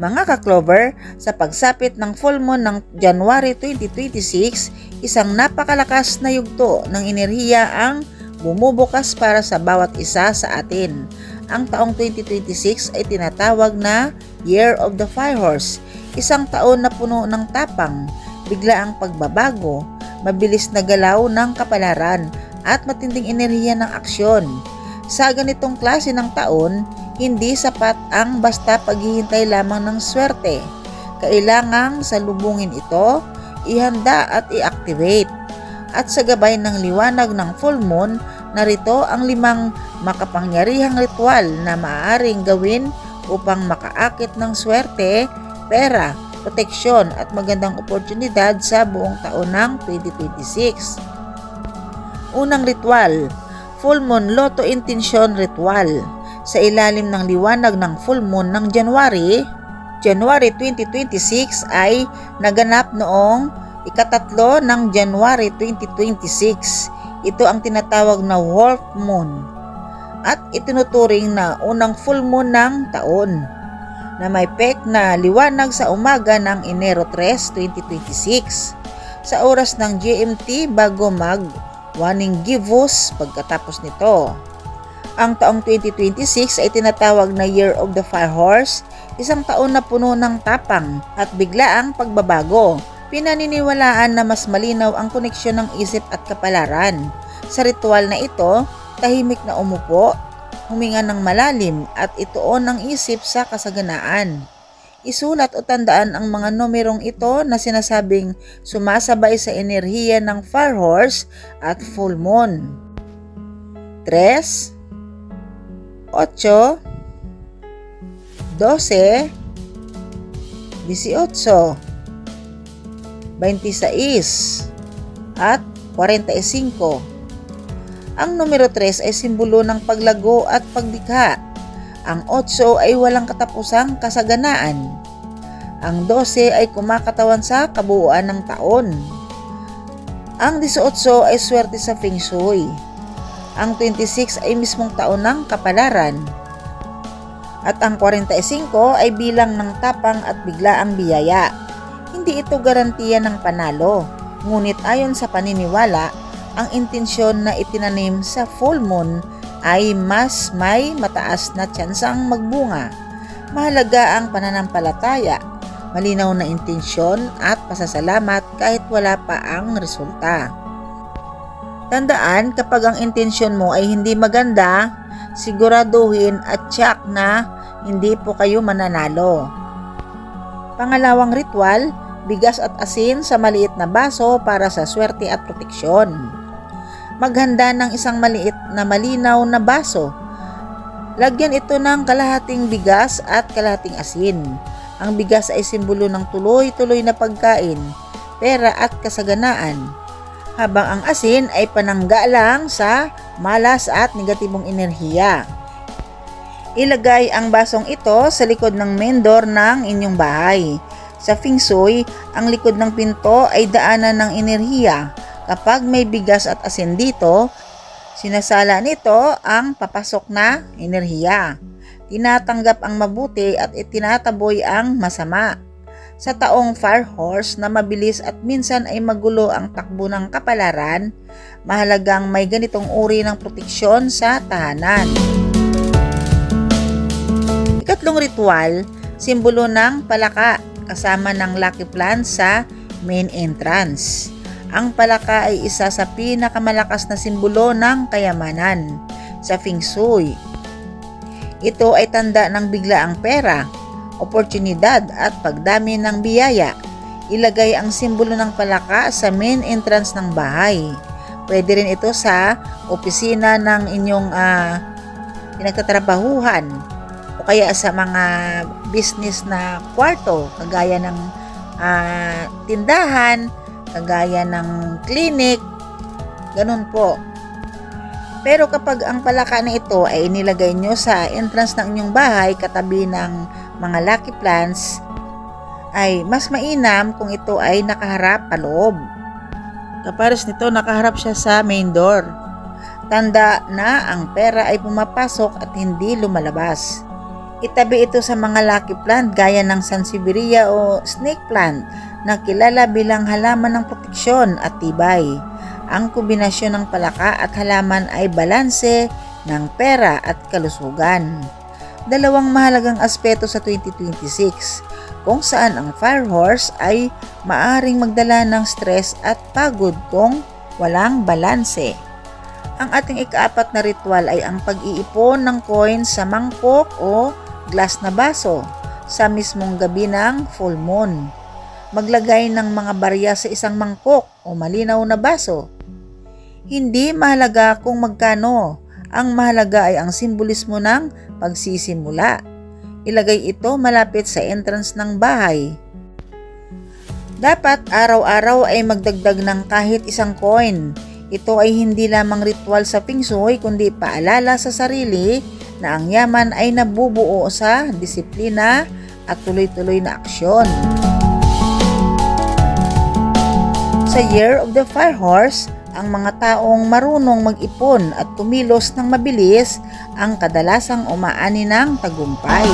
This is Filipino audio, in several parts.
Mga ka-Clover, sa pagsapit ng full moon ng January 2026, isang napakalakas na yugto ng enerhiya ang bumubukas para sa bawat isa sa atin. Ang taong 2026 ay tinatawag na Year of the Fire Horse, isang taon na puno ng tapang, biglaang pagbabago, mabilis na galaw ng kapalaran at matinding enerhiya ng aksyon. Sa ganitong klase ng taon, hindi sapat ang basta paghihintay lamang ng swerte. Kailangang salubungin ito, ihanda at i-activate. At sa gabay ng liwanag ng full moon, narito ang 5 makapangyarihang ritual na maaaring gawin upang makaakit ng swerte, pera, proteksyon at magandang oportunidad sa buong taon ng 2026. Unang ritual, Full Moon Lotto Intention Ritual. Sa ilalim ng liwanag ng full moon ng January 2026 ay naganap noong ika-3 ng January 2026. Ito ang tinatawag na wolf moon at itinuturing na unang full moon ng taon na may peak na liwanag sa umaga ng Enero 3, 2026 sa oras ng GMT bago mag-waning givos pagkatapos nito. Ang taong 2026 ay tinatawag na Year of the Fire Horse, isang taon na puno ng tapang at biglaang pagbabago. Pinaniniwalaan na mas malinaw ang koneksyon ng isip at kapalaran. Sa ritual na ito, tahimik na umupo, huminga ng malalim at ituon ang isip sa kasaganaan. Isulat o tandaan ang mga numerong ito na sinasabing sumasabay sa enerhiya ng Fire Horse at Full Moon. 3, 8, 12, 18, 26, at 45. Ang numero 3 ay simbolo ng paglago at paglikha. Ang 8 ay walang katapusang kasaganaan. Ang 12 ay kumakatawan sa kabuuan ng taon. Ang 18 ay swerte sa Feng Shui. Ang 26 ay mismong taon ng kapalaran. At ang 45 ay bilang ng tapang at biglaang biyaya. Hindi ito garantiya ng panalo. Ngunit ayon sa paniniwala, ang intensyon na itinanim sa full moon ay mas may mataas na tsansang magbunga. Mahalaga ang pananampalataya, malinaw na intensyon at pasasalamat kahit wala pa ang resulta. Tandaan, kapag ang intensyon mo ay hindi maganda, siguraduhin at tiyak na hindi po kayo mananalo. Pangalawang ritual, bigas at asin sa maliit na baso para sa swerte at proteksyon. Maghanda ng isang maliit na malinaw na baso. Lagyan ito ng kalahating bigas at kalahating asin. Ang bigas ay simbolo ng tuloy-tuloy na pagkain, pera at kasaganaan, habang ang asin ay panangga lang sa malas at negatibong enerhiya. Ilagay ang basong ito sa likod ng main door ng inyong bahay. Sa Feng Shui, ang likod ng pinto ay daanan ng enerhiya. Kapag may bigas at asin dito, sinasala nito ang papasok na enerhiya. Tinatanggap ang mabuti at itinataboy ang masama. Sa taong Fire Horse na mabilis at minsan ay magulo ang takbo ng kapalaran, mahalagang may ganitong uri ng proteksyon sa tahanan. Ikatlong ritual, simbolo ng palaka kasama ng lucky plant sa main entrance. Ang palaka ay isa sa pinakamalakas na simbolo ng kayamanan sa Feng Shui. Ito ay tanda ng biglaang pera, oportunidad at pagdami ng biyaya. Ilagay ang simbolo ng palaka sa main entrance ng bahay. Pwede rin ito sa opisina ng inyong pinagtatrabahuhan o kaya sa mga business na kwarto, kagaya ng tindahan, kagaya ng clinic, ganun po. Pero kapag ang palaka na ito ay inilagay nyo sa entrance ng inyong bahay katabi ng mga lucky plants, ay mas mainam kung ito ay nakaharap paloob. Kapares nito, nakaharap siya sa main door. Tanda na ang pera ay pumapasok at hindi lumalabas. Itabi ito sa mga lucky plant gaya ng sansevieria o snake plant na kilala bilang halaman ng proteksyon at tibay. Ang kombinasyon ng palaka at halaman ay balanse ng pera at kalusugan. Dalawang mahalagang aspeto sa 2026 kung saan ang fire horse ay maaring magdala ng stress at pagod kung walang balanse. Ang ating ikaapat na ritual ay ang pag-iipon ng coins sa mangkok o glass na baso sa mismong gabi ng full moon. Maglagay ng mga barya sa isang mangkok o malinaw na baso. Hindi mahalaga kung magkano, ang mahalaga ay ang simbolismo ng pagsisimula. Ilagay ito malapit sa entrance ng bahay. Dapat araw-araw ay magdagdag ng kahit isang coin. Ito ay hindi lamang ritual sa Feng Shui kundi paalala sa sarili na ang yaman ay nabubuo sa disiplina at tuloy-tuloy na aksyon. Sa Year of the Fire Horse, ang mga taong marunong mag-ipon at kumilos ng mabilis ang kadalasang umaani ng tagumpay.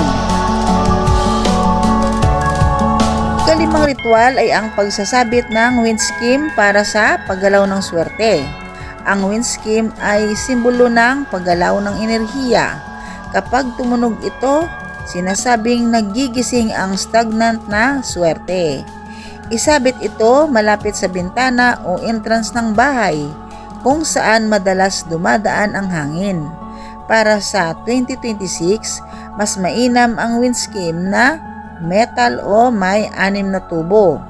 Ikalimang ritual ay ang pagsasabit ng windscreen para sa paggalaw ng swerte. Ang windscreen ay simbolo ng paggalaw ng enerhiya. Kapag tumunog ito, sinasabing nagigising ang stagnant na swerte. Isabit ito malapit sa bintana o entrance ng bahay kung saan madalas dumadaan ang hangin. Para sa 2026, mas mainam ang windscreen na metal o may 6 na tubo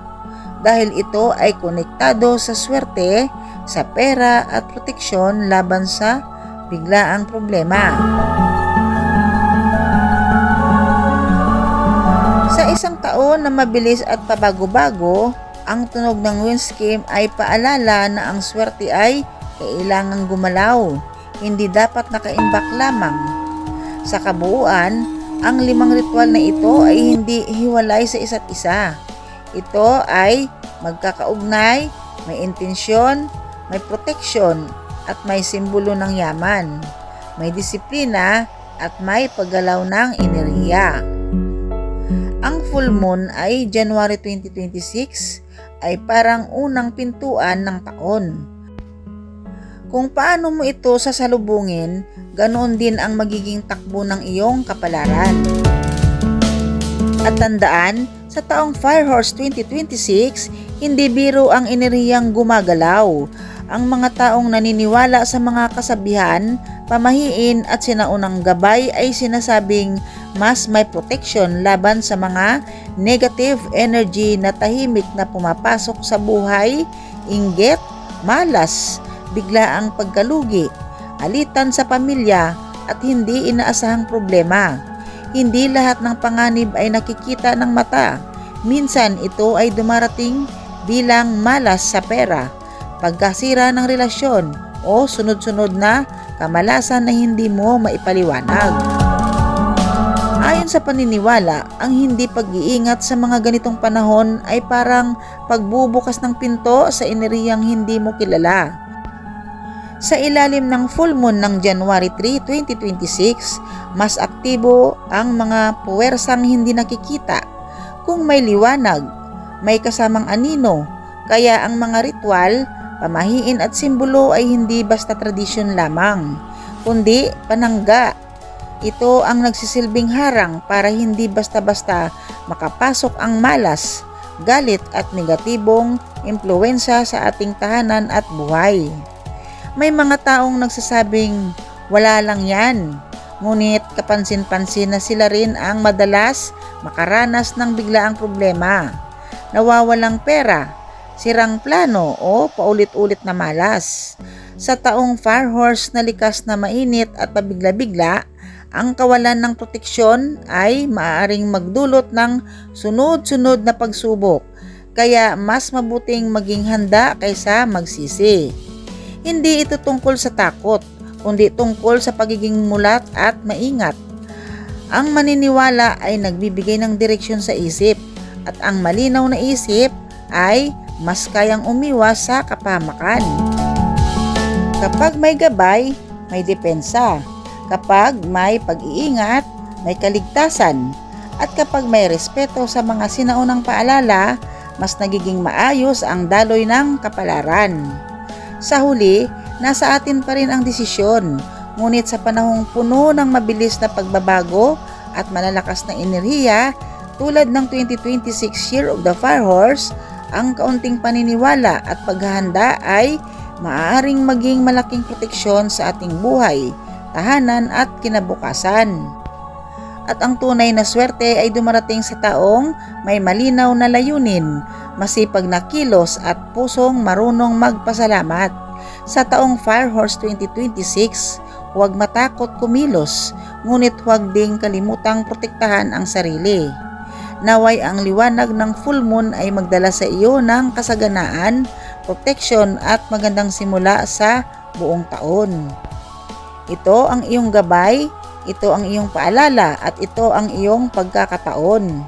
dahil ito ay konektado sa swerte, sa pera at proteksyon laban sa biglaang problema. Sa isang taon na mabilis at pabago-bago, ang tunog ng windscreen ay paalala na ang swerte ay kailangang gumalaw, hindi dapat nakaimbak lamang. Sa kabuuan, ang 5 ritual na ito ay hindi hiwalay sa isa't isa. Ito ay magkakaugnay, may intensyon, may proteksyon at may simbolo ng yaman, may disiplina at may paggalaw ng enerhiya. Ang full moon ay January 2026 ay parang unang pintuan ng taon. Kung paano mo ito sasalubungin, ganoon din ang magiging takbo ng iyong kapalaran. At tandaan, sa taong Fire Horse 2026, hindi biro ang enerhiyang gumagalaw. Ang mga taong naniniwala sa mga kasabihan, pamahiin at sinaunang gabay ay sinasabing mas may protection laban sa mga negative energy na tahimik na pumapasok sa buhay, inggit, malas, biglaang pagkalugi, alitan sa pamilya at hindi inaasahang problema. Hindi lahat ng panganib ay nakikita ng mata. Minsan ito ay dumarating bilang malas sa pera, pagkasira ng relasyon o sunod-sunod na kamalasan na hindi mo maipaliwanag. Ayon sa paniniwala, ang hindi pag-iingat sa mga ganitong panahon ay parang pagbubukas ng pinto sa enerhiyang hindi mo kilala. Sa ilalim ng full moon ng January 3, 2026, mas aktibo ang mga puwersang hindi nakikita. Kung may liwanag, may kasamang anino, kaya ang mga ritual, pamahiin at simbolo ay hindi basta tradisyon lamang, kundi panangga. Ito ang nagsisilbing harang para hindi basta-basta makapasok ang malas, galit at negatibong impluwensya sa ating tahanan at buhay. May mga taong nagsasabing wala lang yan, ngunit kapansin-pansin na sila rin ang madalas makaranas ng biglaang problema, nawawalang pera, sirang plano o paulit-ulit na malas. Sa taong Fire Horse na likas na mainit at pabigla-bigla, ang kawalan ng proteksyon ay maaaring magdulot ng sunod-sunod na pagsubok, kaya mas mabuting maging handa kaysa magsisi. Hindi ito tungkol sa takot, kundi tungkol sa pagiging mulat at maingat. Ang maniniwala ay nagbibigay ng direksyon sa isip, at ang malinaw na isip ay mas kayang umiwas sa kapahamakan. Kapag may gabay, may depensa. Kapag may pag-iingat, may kaligtasan, at kapag may respeto sa mga sinaunang paalala, mas nagiging maayos ang daloy ng kapalaran. Sa huli, nasa atin pa rin ang desisyon, ngunit sa panahong puno ng mabilis na pagbabago at malalakas na enerhiya tulad ng 2026 Year of the Fire Horse, ang kaunting paniniwala at paghahanda ay maaaring maging malaking proteksyon sa ating buhay, tahanan at kinabukasan. At ang tunay na swerte ay dumarating sa taong may malinaw na layunin, masipag na kilos at pusong marunong magpasalamat. Sa taong Fire Horse 2026, huwag matakot kumilos, ngunit huwag ding kalimutang protektahan ang sarili. Naway ang liwanag ng full moon ay magdala sa iyo ng kasaganaan, proteksyon at magandang simula sa buong taon. Ito ang iyong gabay, ito ang iyong paalala at ito ang iyong pagkakataon.